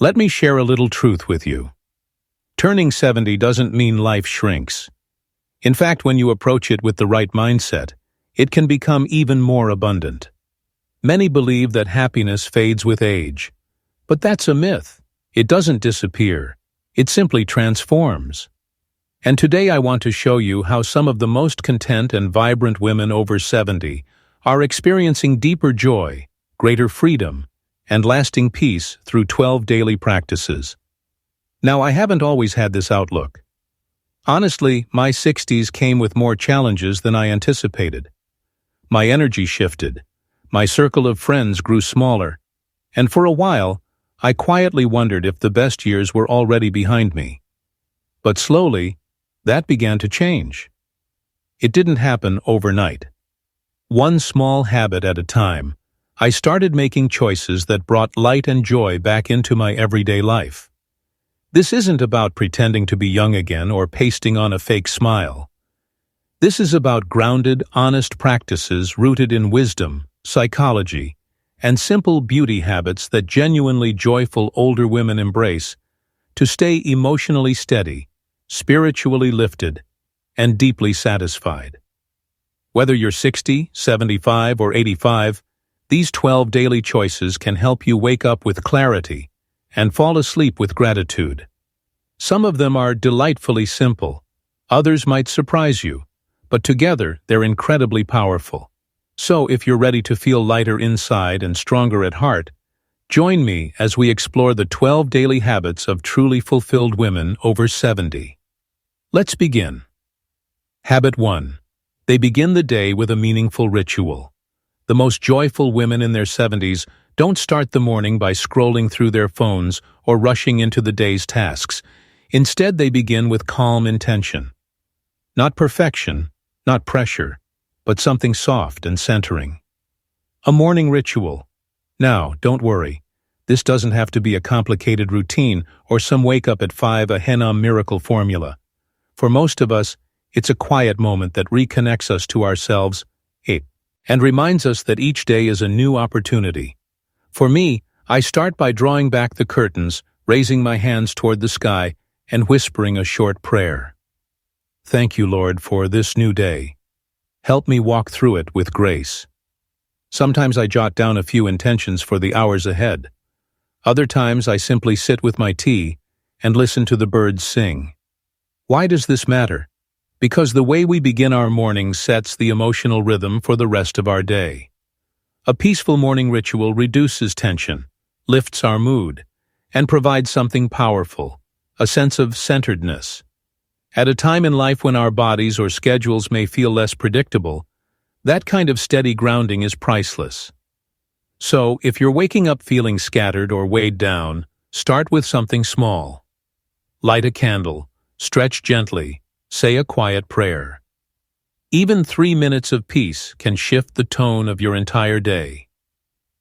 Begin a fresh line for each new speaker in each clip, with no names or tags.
Let me share a little truth with you. Turning 70 doesn't mean life shrinks. In fact, when you approach it with the right mindset, it can become even more abundant. Many believe that happiness fades with age. But that's a myth. It doesn't disappear. It simply transforms. And today I want to show you how some of the most content and vibrant women over 70 are experiencing deeper joy, greater freedom, and lasting peace through 12 daily practices. Now, I haven't always had this outlook. Honestly, my 60s came with more challenges than I anticipated. My energy shifted, my circle of friends grew smaller, and for a while, I quietly wondered if the best years were already behind me. But slowly, that began to change. It didn't happen overnight. One small habit at a time, I started making choices that brought light and joy back into my everyday life. This isn't about pretending to be young again or pasting on a fake smile. This is about grounded, honest practices rooted in wisdom, psychology, and simple beauty habits that genuinely joyful older women embrace to stay emotionally steady, spiritually lifted, and deeply satisfied. Whether you're 60, 75, or 85, these 12 daily choices can help you wake up with clarity and fall asleep with gratitude. Some of them are delightfully simple. Others might surprise you, but together they're incredibly powerful. So if you're ready to feel lighter inside and stronger at heart, join me as we explore the 12 daily habits of truly fulfilled women over 70. Let's begin. Habit 1. They begin the day with a meaningful ritual. The most joyful women in their 70s don't start the morning by scrolling through their phones or rushing into the day's tasks. Instead, they begin with calm intention. Not perfection, not pressure, but something soft and centering. A morning ritual. Now, don't worry. This doesn't have to be a complicated routine or some wake up at 5 a henna miracle formula. For most of us, it's a quiet moment that reconnects us to ourselves, and reminds us that each day is a new opportunity. For me, I start by drawing back the curtains, raising my hands toward the sky, and whispering a short prayer. Thank you, Lord, for this new day. Help me walk through it with grace. Sometimes I jot down a few intentions for the hours ahead. Other times I simply sit with my tea and listen to the birds sing. Why does this matter? Because the way we begin our morning sets the emotional rhythm for the rest of our day. A peaceful morning ritual reduces tension, lifts our mood, and provides something powerful, a sense of centeredness. At a time in life when our bodies or schedules may feel less predictable, that kind of steady grounding is priceless. So, if you're waking up feeling scattered or weighed down, start with something small. Light a candle, stretch gently, say a quiet prayer. Even 3 minutes of peace can shift the tone of your entire day.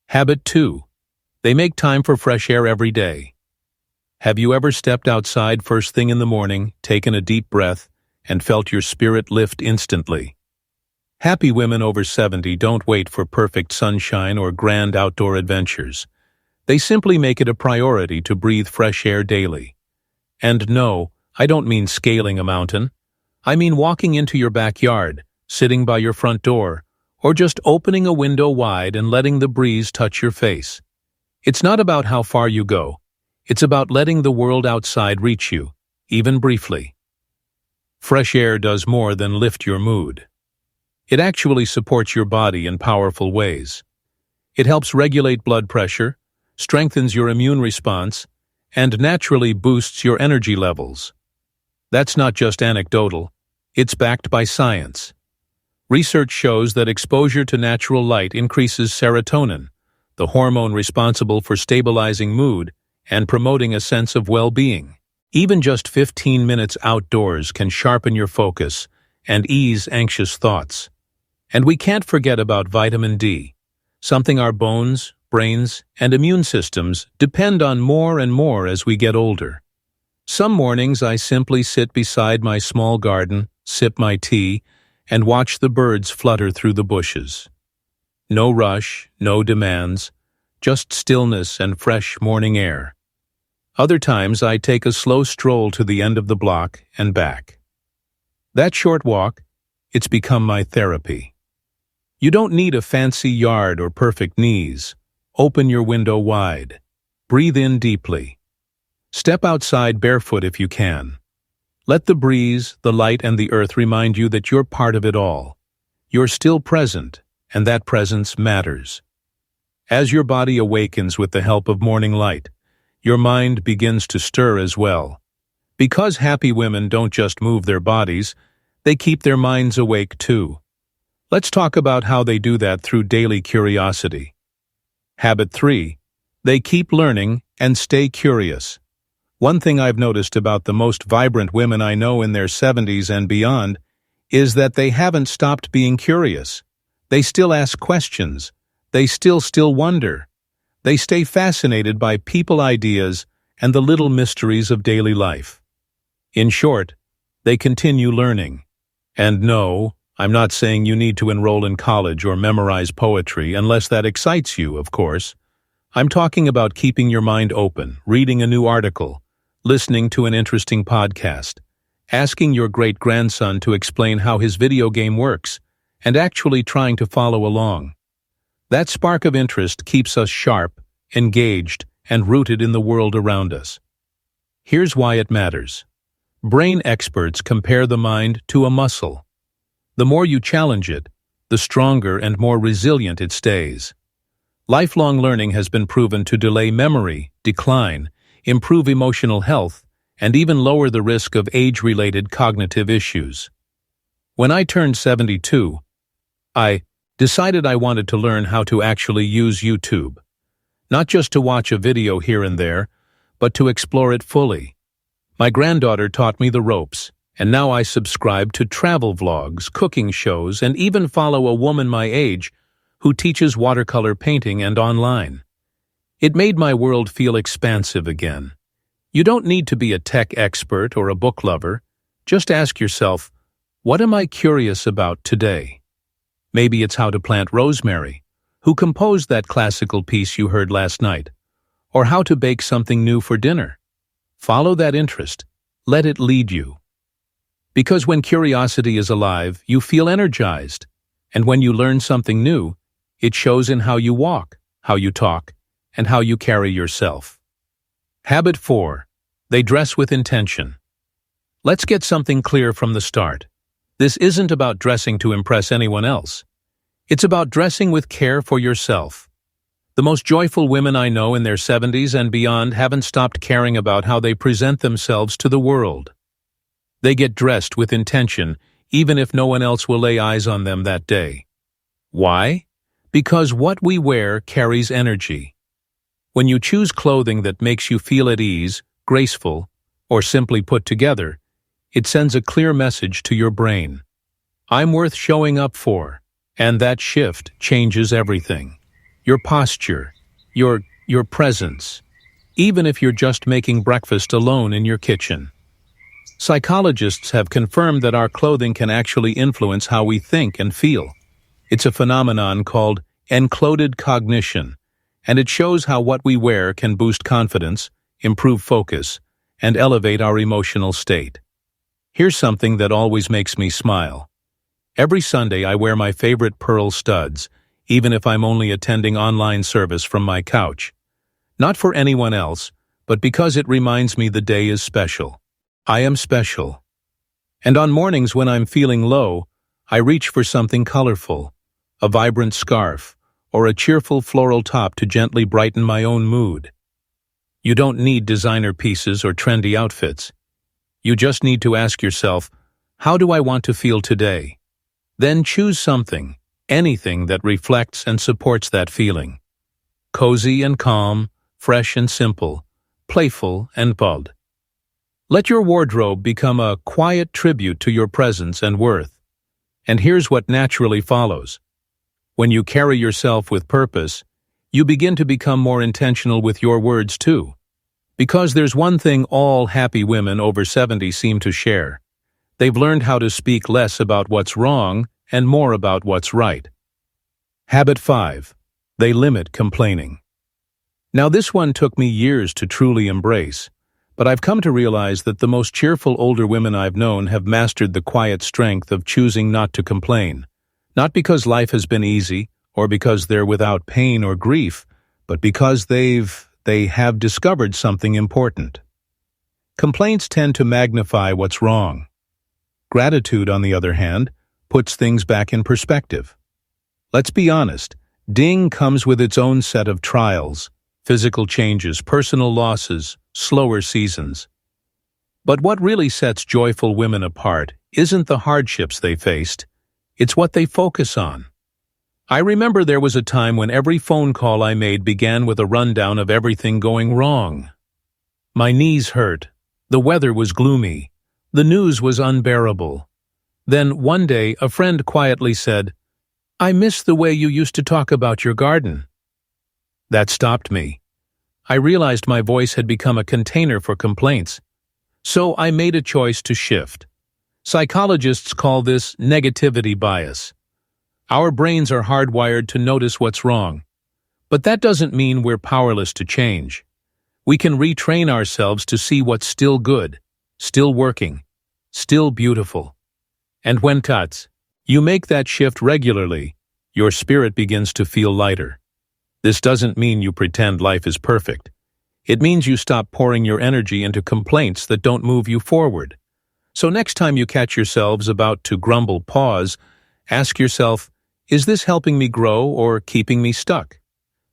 Habit 2. They make time for fresh air every day. Have you ever stepped outside first thing in the morning, taken a deep breath, and felt your spirit lift instantly? Happy women over 70 don't wait for perfect sunshine or grand outdoor adventures. They simply make it a priority to breathe fresh air daily. And no, I don't mean scaling a mountain. I mean walking into your backyard, sitting by your front door, or just opening a window wide and letting the breeze touch your face. It's not about how far you go. It's about letting the world outside reach you, even briefly. Fresh air does more than lift your mood. It actually supports your body in powerful ways. It helps regulate blood pressure, strengthens your immune response, and naturally boosts your energy levels. That's not just anecdotal, it's backed by science. Research shows that exposure to natural light increases serotonin, the hormone responsible for stabilizing mood and promoting a sense of well-being. Even just 15 minutes outdoors can sharpen your focus and ease anxious thoughts. And we can't forget about vitamin D, something our bones, brains, and immune systems depend on more and more as we get older. Some mornings I simply sit beside my small garden, sip my tea, and watch the birds flutter through the bushes. No rush, no demands, just stillness and fresh morning air. Other times I take a slow stroll to the end of the block and back. That short walk, it's become my therapy. You don't need a fancy yard or perfect knees. Open your window wide. Breathe in deeply. Step outside barefoot if you can. Let the breeze, the light, and the earth remind you that you're part of it all. You're still present, and that presence matters. As your body awakens with the help of morning light, your mind begins to stir as well. Because happy women don't just move their bodies, they keep their minds awake too. Let's talk about how they do that through daily curiosity. Habit 3. They keep learning and stay curious. One thing I've noticed about the most vibrant women I know in their 70s and beyond is that they haven't stopped being curious. They still ask questions. They still wonder. They stay fascinated by people, ideas, and the little mysteries of daily life. In short, they continue learning. And no, I'm not saying you need to enroll in college or memorize poetry unless that excites you, of course. I'm talking about keeping your mind open, reading a new article, listening to an interesting podcast, asking your great-grandson to explain how his video game works, and actually trying to follow along. That spark of interest keeps us sharp, engaged, and rooted in the world around us. Here's why it matters. Brain experts compare the mind to a muscle. The more you challenge it, the stronger and more resilient it stays. Lifelong learning has been proven to delay memory, decline, improve emotional health, and even lower the risk of age-related cognitive issues. When I turned 72, I decided I wanted to learn how to actually use YouTube. Not just to watch a video here and there, but to explore it fully. My granddaughter taught me the ropes, and now I subscribe to travel vlogs, cooking shows, and even follow a woman my age who teaches watercolor painting and online. It made my world feel expansive again. You don't need to be a tech expert or a book lover. Just ask yourself, what am I curious about today? Maybe it's how to plant rosemary, who composed that classical piece you heard last night, or how to bake something new for dinner. Follow that interest. Let it lead you. Because when curiosity is alive, you feel energized. And when you learn something new, it shows in how you walk, how you talk, and how you carry yourself. Habit 4. They dress with intention. Let's get something clear from the start. This isn't about dressing to impress anyone else. It's about dressing with care for yourself. The most joyful women I know in their 70s and beyond haven't stopped caring about how they present themselves to the world. They get dressed with intention, even if no one else will lay eyes on them that day. Why? Because what we wear carries energy. When you choose clothing that makes you feel at ease, graceful, or simply put together, it sends a clear message to your brain. I'm worth showing up for, and that shift changes everything. Your posture, your presence, even if you're just making breakfast alone in your kitchen. Psychologists have confirmed that our clothing can actually influence how we think and feel. It's a phenomenon called encoded cognition, and it shows how what we wear can boost confidence, improve focus, and elevate our emotional state. Here's something that always makes me smile. Every Sunday I wear my favorite pearl studs, even if I'm only attending online service from my couch. Not for anyone else, but because it reminds me the day is special. I am special. And on mornings when I'm feeling low, I reach for something colorful, a vibrant scarf, or a cheerful floral top to gently brighten my own mood. You don't need designer pieces or trendy outfits. You just need to ask yourself, how do I want to feel today? Then choose something, anything that reflects and supports that feeling. Cozy and calm, fresh and simple, playful and bold. Let your wardrobe become a quiet tribute to your presence and worth. And here's what naturally follows. When you carry yourself with purpose, you begin to become more intentional with your words too. Because there's one thing all happy women over 70 seem to share. They've learned how to speak less about what's wrong and more about what's right. Habit 5. They limit complaining. Now this one took me years to truly embrace, but I've come to realize that the most cheerful older women I've known have mastered the quiet strength of choosing not to complain, not because life has been easy or because they're without pain or grief, but because they have discovered something important. Complaints tend to magnify what's wrong. Gratitude, on the other hand, puts things back in perspective. Let's be honest, ding comes with its own set of trials, physical changes, personal losses, slower seasons. But what really sets joyful women apart isn't the hardships they faced, it's what they focus on. I remember there was a time when every phone call I made began with a rundown of everything going wrong. My knees hurt, the weather was gloomy, the news was unbearable. Then one day a friend quietly said, "I miss the way you used to talk about your garden." That stopped me. I realized my voice had become a container for complaints. So I made a choice to shift. Psychologists call this negativity bias. Our brains are hardwired to notice what's wrong. But that doesn't mean we're powerless to change. We can retrain ourselves to see what's still good, still working, still beautiful. And when you make that shift regularly, your spirit begins to feel lighter. This doesn't mean you pretend life is perfect. It means you stop pouring your energy into complaints that don't move you forward. So next time you catch yourselves about to grumble, pause, ask yourself, is this helping me grow or keeping me stuck?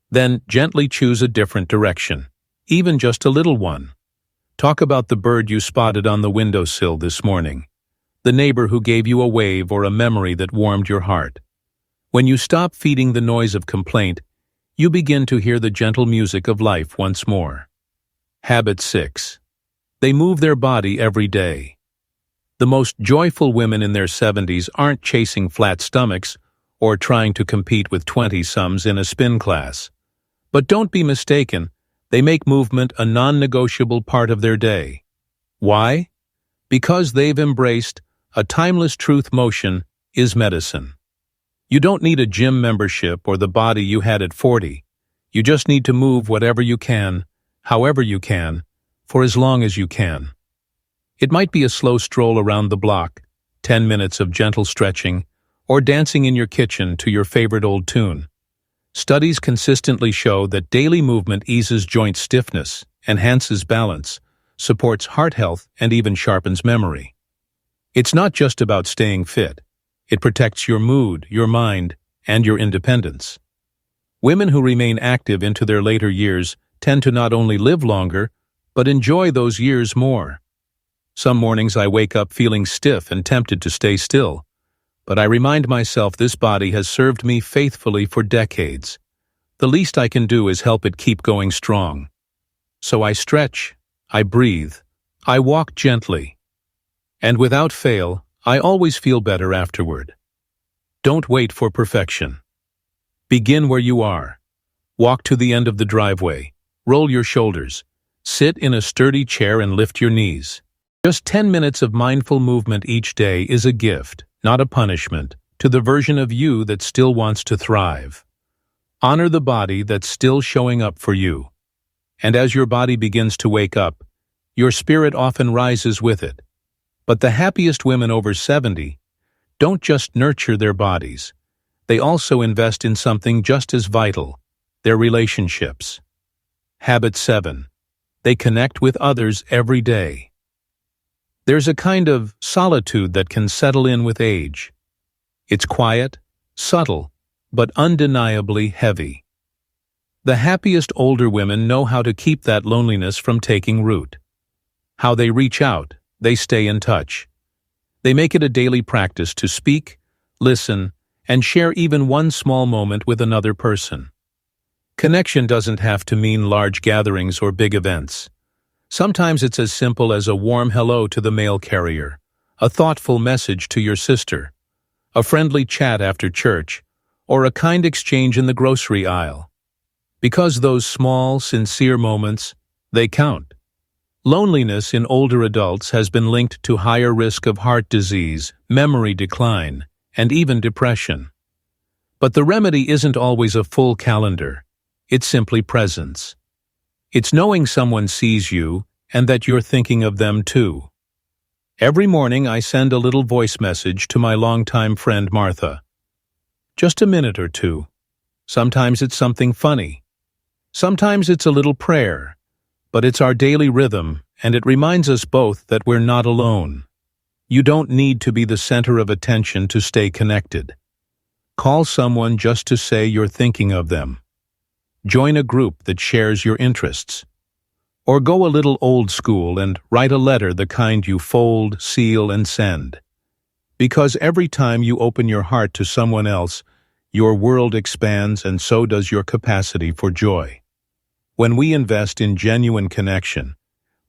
Then gently choose a different direction, even just a little one. Talk about the bird you spotted on the windowsill this morning, the neighbor who gave you a wave or a memory that warmed your heart. When you stop feeding the noise of complaint, you begin to hear the gentle music of life once more. Habit 6. They move their body every day. The most joyful women in their 70s aren't chasing flat stomachs or trying to compete with 20-somes in a spin class. But don't be mistaken, they make movement a non-negotiable part of their day. Why? Because they've embraced a timeless truth: motion is medicine. You don't need a gym membership or the body you had at 40. You just need to move whatever you can, however you can, for as long as you can. It might be a slow stroll around the block, 10 minutes of gentle stretching, or dancing in your kitchen to your favorite old tune. Studies consistently show that daily movement eases joint stiffness, enhances balance, supports heart health, and even sharpens memory. It's not just about staying fit. It protects your mood, your mind, and your independence. Women who remain active into their later years tend to not only live longer, but enjoy those years more. Some mornings I wake up feeling stiff and tempted to stay still, but I remind myself this body has served me faithfully for decades. The least I can do is help it keep going strong. So I stretch, I breathe, I walk gently, and without fail, I always feel better afterward. Don't wait for perfection. Begin where you are. Walk to the end of the driveway. Roll your shoulders. Sit in a sturdy chair and lift your knees. Just 10 minutes of mindful movement each day is a gift, not a punishment, to the version of you that still wants to thrive. Honor the body that's still showing up for you. And as your body begins to wake up, your spirit often rises with it. But the happiest women over 70 don't just nurture their bodies. They also invest in something just as vital, their relationships. Habit 7. They connect with others every day. There's a kind of solitude that can settle in with age. It's quiet, subtle, but undeniably heavy. The happiest older women know how to keep that loneliness from taking root. How they reach out, they stay in touch. They make it a daily practice to speak, listen, and share even one small moment with another person. Connection doesn't have to mean large gatherings or big events. Sometimes it's as simple as a warm hello to the mail carrier, a thoughtful message to your sister, a friendly chat after church, or a kind exchange in the grocery aisle. Because those small, sincere moments, they count. Loneliness in older adults has been linked to higher risk of heart disease, memory decline, and even depression. But the remedy isn't always a full calendar. It's simply presence. It's knowing someone sees you and that you're thinking of them too. Every morning I send a little voice message to my longtime friend Martha. Just a minute or two. Sometimes it's something funny. Sometimes it's a little prayer. But it's our daily rhythm, and it reminds us both that we're not alone. You don't need to be the center of attention to stay connected. Call someone just to say you're thinking of them. Join a group that shares your interests. Or go a little old school and write a letter the kind you fold, seal, and send. Because every time you open your heart to someone else, your world expands and so does your capacity for joy. When we invest in genuine connection,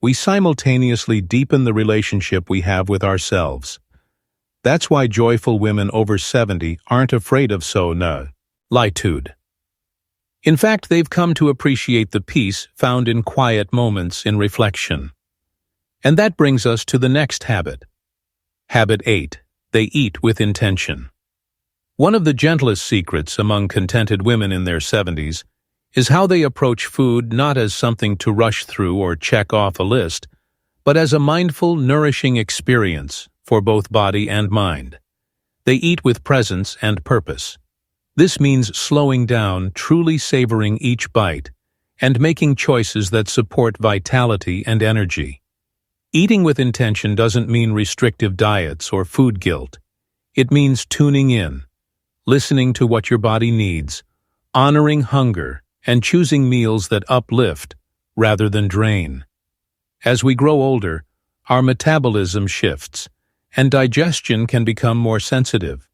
we simultaneously deepen the relationship we have with ourselves. That's why joyful women over 70 aren't afraid of solitude. In fact, they've come to appreciate the peace found in quiet moments in reflection. And that brings us to the next habit. Habit 8. They eat with intention. One of the gentlest secrets among contented women in their 70s is how they approach food not as something to rush through or check off a list, but as a mindful, nourishing experience for both body and mind. They eat with presence and purpose. This means slowing down, truly savoring each bite, and making choices that support vitality and energy. Eating with intention doesn't mean restrictive diets or food guilt. It means tuning in, listening to what your body needs, honoring hunger, and choosing meals that uplift rather than drain. As we grow older, our metabolism shifts, and digestion can become more sensitive.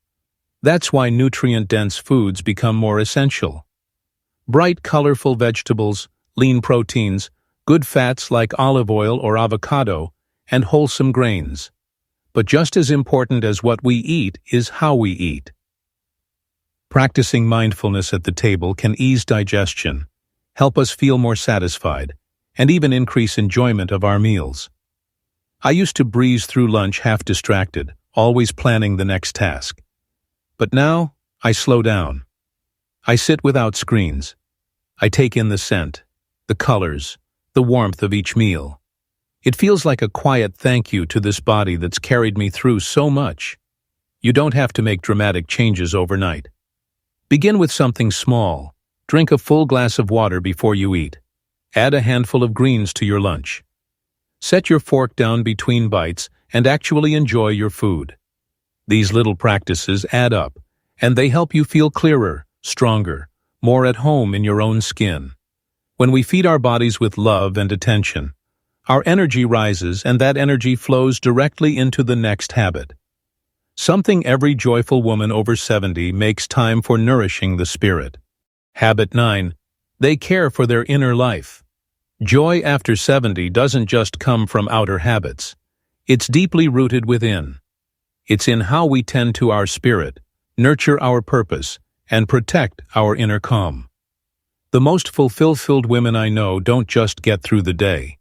That's why nutrient-dense foods become more essential. Bright, colorful vegetables, lean proteins, good fats like olive oil or avocado, and wholesome grains. But just as important as what we eat is how we eat. Practicing mindfulness at the table can ease digestion, help us feel more satisfied, and even increase enjoyment of our meals. I used to breeze through lunch half distracted, always planning the next task. But now, I slow down. I sit without screens. I take in the scent, the colors, the warmth of each meal. It feels like a quiet thank you to this body that's carried me through so much. You don't have to make dramatic changes overnight. Begin with something small. Drink a full glass of water before you eat. Add a handful of greens to your lunch. Set your fork down between bites and actually enjoy your food. These little practices add up, and they help you feel clearer, stronger, more at home in your own skin. When we feed our bodies with love and attention, our energy rises and that energy flows directly into the next habit. Something every joyful woman over 70 makes time for nourishing the spirit. Habit 9. They care for their inner life. Joy after 70 doesn't just come from outer habits. It's deeply rooted within. It's in how we tend to our spirit, nurture our purpose, and protect our inner calm. The most fulfilled women I know don't just get through the day.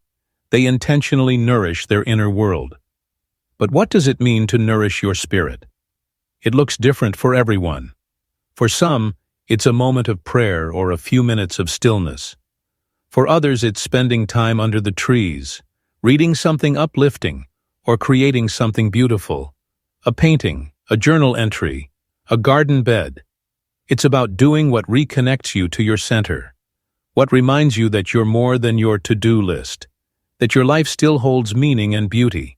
They intentionally nourish their inner world. But what does it mean to nourish your spirit? It looks different for everyone. For some, it's a moment of prayer or a few minutes of stillness. For others, it's spending time under the trees, reading something uplifting, or creating something beautiful. A painting, a journal entry, a garden bed. It's about doing what reconnects you to your center, what reminds you that you're more than your to-do list, that your life still holds meaning and beauty.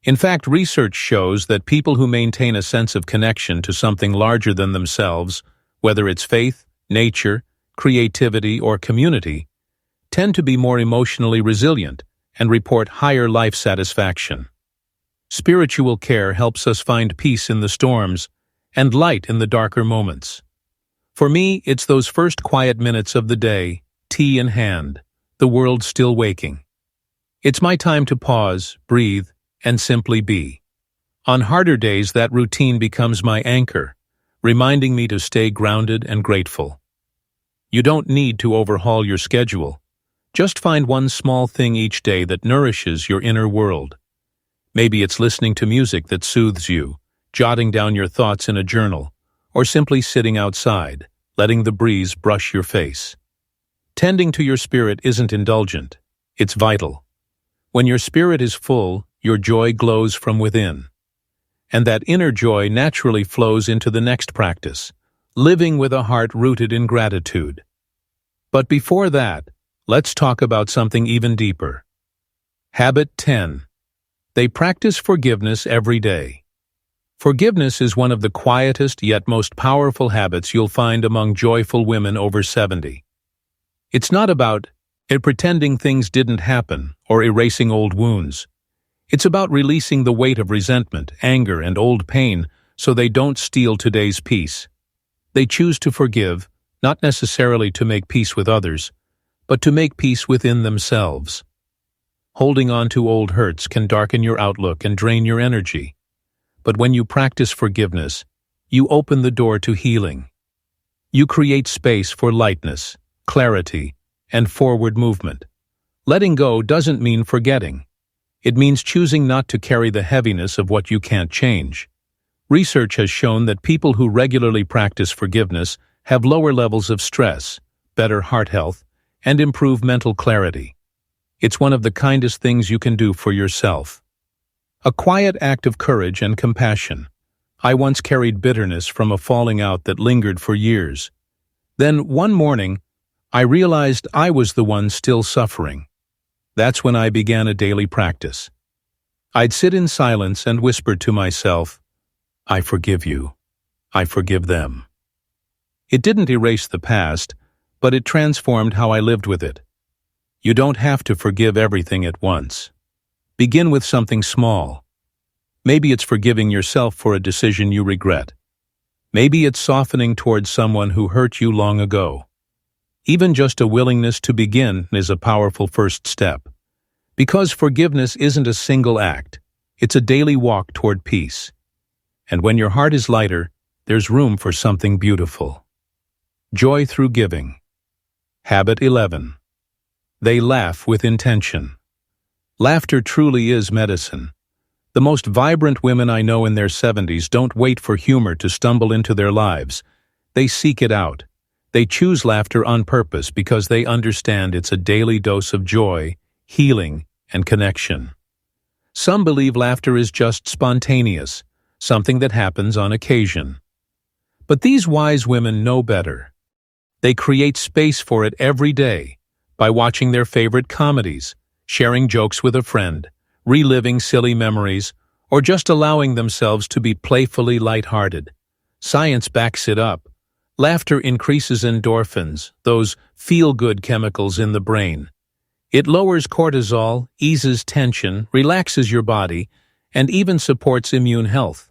In fact, research shows that people who maintain a sense of connection to something larger than themselves, whether it's faith, nature, creativity, or community, tend to be more emotionally resilient and report higher life satisfaction. Spiritual care helps us find peace in the storms and light in the darker moments. For me, it's those first quiet minutes of the day, tea in hand, the world still waking. It's my time to pause, breathe, and simply be. On harder days, that routine becomes my anchor, reminding me to stay grounded and grateful. You don't need to overhaul your schedule. Just find one small thing each day that nourishes your inner world. Maybe it's listening to music that soothes you, jotting down your thoughts in a journal, or simply sitting outside, letting the breeze brush your face. Tending to your spirit isn't indulgent, it's vital. When your spirit is full, your joy glows from within. And that inner joy naturally flows into the next practice, living with a heart rooted in gratitude. But before that, let's talk about something even deeper. Habit 10. They practice forgiveness every day. Forgiveness is one of the quietest yet most powerful habits you'll find among joyful women over 70. It's not about pretending things didn't happen or erasing old wounds. It's about releasing the weight of resentment, anger, and old pain so they don't steal today's peace. They choose to forgive, not necessarily to make peace with others, but to make peace within themselves. Holding on to old hurts can darken your outlook and drain your energy. But when you practice forgiveness, you open the door to healing. You create space for lightness, clarity, and forward movement. Letting go doesn't mean forgetting. It means choosing not to carry the heaviness of what you can't change. Research has shown that people who regularly practice forgiveness have lower levels of stress, better heart health, and improved mental clarity. It's one of the kindest things you can do for yourself. A quiet act of courage and compassion. I once carried bitterness from a falling out that lingered for years. Then, one morning, I realized I was the one still suffering. That's when I began a daily practice. I'd sit in silence and whisper to myself, "I forgive you. I forgive them." It didn't erase the past, but it transformed how I lived with it. You don't have to forgive everything at once. Begin with something small. Maybe it's forgiving yourself for a decision you regret. Maybe it's softening towards someone who hurt you long ago. Even just a willingness to begin is a powerful first step. Because forgiveness isn't a single act, it's a daily walk toward peace. And when your heart is lighter, there's room for something beautiful. Joy through giving. Habit 11. They laugh with intention. Laughter truly is medicine. The most vibrant women I know in their 70s don't wait for humor to stumble into their lives. They seek it out. They choose laughter on purpose because they understand it's a daily dose of joy, healing, and connection. Some believe laughter is just spontaneous, something that happens on occasion. But these wise women know better. They create space for it every day by watching their favorite comedies, sharing jokes with a friend, reliving silly memories, or just allowing themselves to be playfully lighthearted. Science backs it up. Laughter increases endorphins, those feel-good chemicals in the brain. It lowers cortisol, eases tension, relaxes your body, and even supports immune health.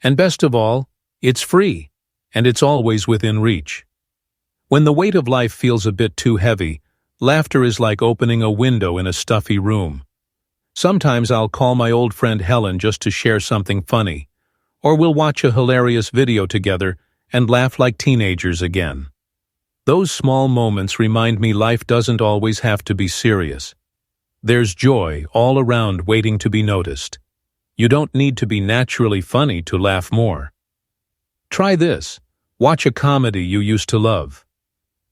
And best of all, it's free, and it's always within reach. When the weight of life feels a bit too heavy, laughter is like opening a window in a stuffy room. Sometimes I'll call my old friend Helen just to share something funny, or we'll watch a hilarious video together and laugh like teenagers again. Those small moments remind me life doesn't always have to be serious. There's joy all around waiting to be noticed. You don't need to be naturally funny to laugh more. Try this. Watch a comedy you used to love.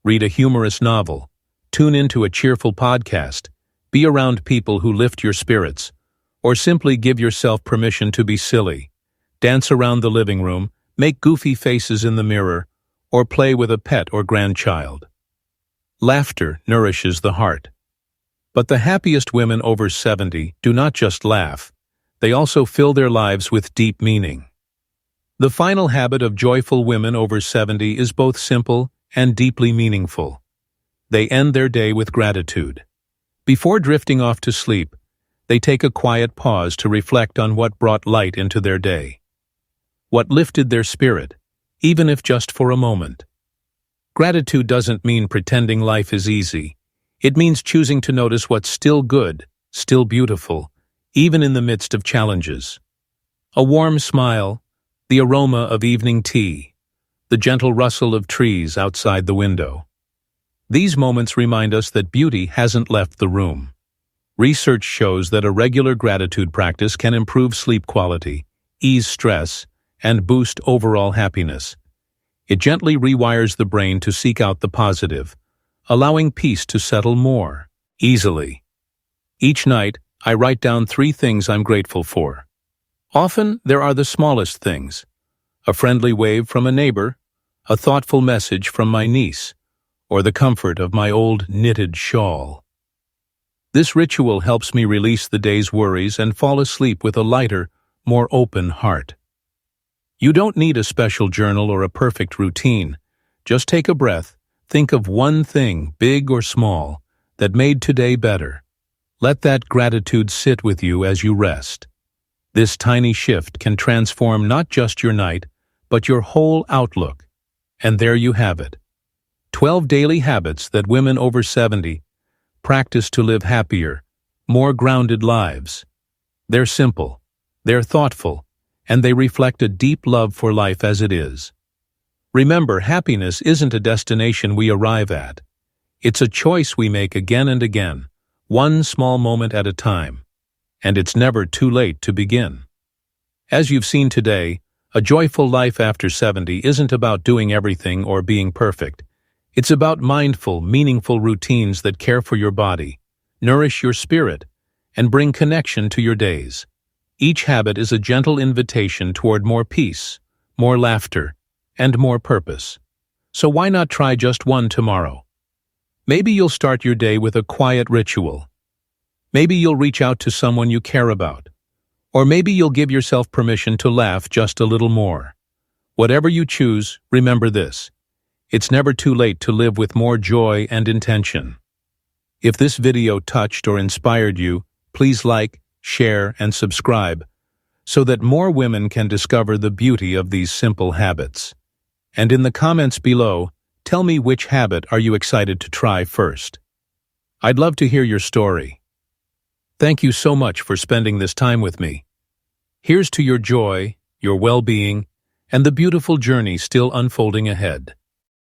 Read a humorous novel. Tune into a cheerful podcast. Be around people who lift your spirits. Or simply give yourself permission to be silly. Dance around the living room. Make goofy faces in the mirror, or play with a pet or grandchild. Laughter nourishes the heart. But the happiest women over 70 do not just laugh, they also fill their lives with deep meaning. The final habit of joyful women over 70 is both simple and deeply meaningful. They end their day with gratitude. Before drifting off to sleep, they take a quiet pause to reflect on what brought light into their day. What lifted their spirit, even if just for a moment. Gratitude doesn't mean pretending life is easy. It means choosing to notice what's still good, still beautiful, even in the midst of challenges. A warm smile, the aroma of evening tea, the gentle rustle of trees outside the window. These moments remind us that beauty hasn't left the room. Research shows that a regular gratitude practice can improve sleep quality, ease stress, and boost overall happiness. It gently rewires the brain to seek out the positive, allowing peace to settle more easily. Each night, I write down 3 things I'm grateful for. Often, there are the smallest things: a friendly wave from a neighbor, a thoughtful message from my niece, or the comfort of my old knitted shawl. This ritual helps me release the day's worries and fall asleep with a lighter, more open heart. You don't need a special journal or a perfect routine. Just take a breath, think of one thing, big or small, that made today better. Let that gratitude sit with you as you rest. This tiny shift can transform not just your night, but your whole outlook. And there you have it. 12 daily habits that women over 70 practice to live happier, more grounded lives. They're simple, they're thoughtful, and they reflect a deep love for life as it is. Remember, happiness isn't a destination we arrive at. It's a choice we make again and again, one small moment at a time. And it's never too late to begin. As you've seen today, a joyful life after 70 isn't about doing everything or being perfect. It's about mindful, meaningful routines that care for your body, nourish your spirit, and bring connection to your days. Each habit is a gentle invitation toward more peace, more laughter, and more purpose. So why not try just one tomorrow? Maybe you'll start your day with a quiet ritual. Maybe you'll reach out to someone you care about. Or maybe you'll give yourself permission to laugh just a little more. Whatever you choose, remember this: it's never too late to live with more joy and intention. If this video touched or inspired you, please like, share, and subscribe so that more women can discover the beauty of these simple habits. And in the comments below, tell me which habit are you excited to try first. I'd love to hear your story. Thank you so much for spending this time with me. Here's to your joy, your well-being, and the beautiful journey still unfolding ahead.